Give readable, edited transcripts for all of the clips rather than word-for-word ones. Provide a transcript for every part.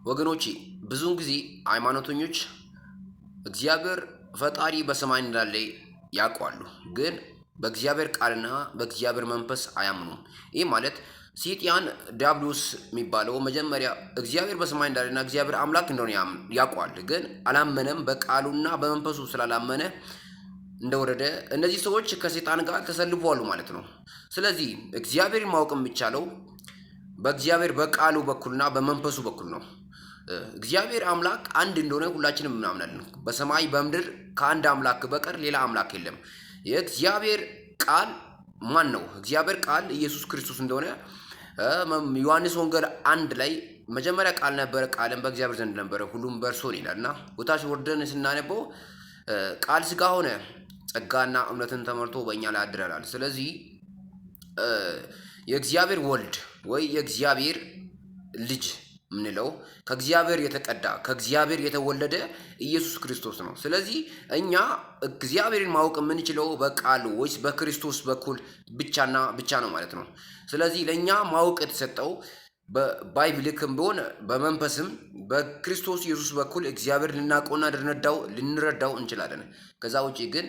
ወገኖቼ ብዙውን ጊዜ ሃይማኖተኞች እግዚአብሔር ፈጣሪ በሰማይ እንዳለ ያውቃሉ፣ ግን በእግዚአብሔር ቃልና በእግዚአብሔር መንፈስ አያምኑም። ይህ ማለት ሰይጣን ዲያብሎስ የሚባለው መጀመሪያ እግዚአብሔር በሰማይ እንዳለና እግዚአብሔር አምላክ እንደሆነ ያውቃል፣ ግን አላመነም። በቃሉና በመንፈሱ ስላላመነ እንደወረደ እነዚህ ሰዎች ከሰይጣን ጋር ተሰልፈዋል ማለት ነው። ስለዚህ እግዚአብሔርን ማወቅ የሚቻለው በእግዚአብሔር በቃሉ በኩልና በመንፈሱ በኩል ነው። እግዚአብሔር አምላክ አንድ እንደሆነ ሁላችንም እናምናለን። በሰማይ በምድር ከአንድ አምላክ በቀር ሌላ አምላክ የለም። የእግዚአብሔር ቃል ማን ነው? እግዚአብሔር ቃል ኢየሱስ ክርስቶስ እንደሆነ ዮሐንስ ወንጌል 1 ላይ መጀመሪያ ቃል ነበረ፣ ቃልም በእግዚአብሔር ዘንድ ነበረ፣ ሁሉም በእርሱ ነው ይላልና ወታች ወርደን ስናነበው ቃል ሥጋ ሆነ፣ ጸጋና እውነትን ተመርቶ በእኛ ላይ አድረናል። ስለዚህ የእግዚአብሔር ወልድ ወይ የእግዚአብሔር ልጅ ምንለው ከእግዚአብሔር የተቀዳ ከእግዚአብሔር የተወለደ ኢየሱስ ክርስቶስ ነው። ስለዚህ እኛ እግዚአብሔርን ማወቅ የምንችለው በቃሉ ወይስ በክርስቶስ በኩል ብቻና ብቻ ነው ማለት ነው። ስለዚህ ለእኛ ማወቅ የተሰጠው በባይብልክም ቢሆን በመንፈስም በክርስቶስ ኢየሱስ በኩል እግዚአብሔር ልናውቀውና ልንረዳው እንችላለን። ከዛ ውጪ ግን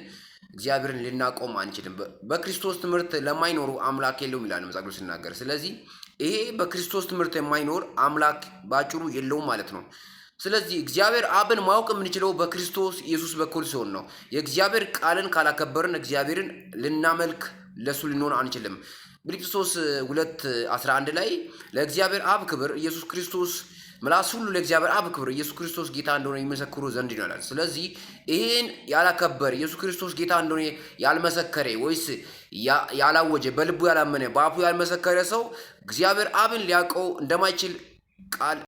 እግዚአብሔርን ልናቆም አንችልም። በክርስቶስ ትምህርት ለማይኖሩ አምላክ የለውም ይላል መጽሐፍ ቅዱስ ሲናገር። ስለዚህ ይሄ በክርስቶስ ትምህርት የማይኖር አምላክ ባጭሩ የለውም ማለት ነው። ስለዚህ እግዚአብሔር አብን ማወቅ የምንችለው በክርስቶስ ኢየሱስ በኩል ሲሆን ነው። የእግዚአብሔር ቃልን ካላከበርን እግዚአብሔርን ልናመልክ ለሱ ልንሆን አንችልም። ፊልጵስዩስ 2:11 ላይ ለእግዚአብሔር አብ ክብር ኢየሱስ ክርስቶስ ምላስ ሁሉ ለእግዚአብሔር አብ ክብር ኢየሱስ ክርስቶስ ጌታ እንደሆነ ይመሰክሩ ዘንድ ይላል። ስለዚህ ይሄን ያላከበር ኢየሱስ ክርስቶስ ጌታ እንደሆነ ያልመሰከረ ወይስ ያላወጀ በልቡ ያላመነ በአፉ ያልመሰከረ ሰው እግዚአብሔር አብን ሊያውቀው እንደማይችል ቃል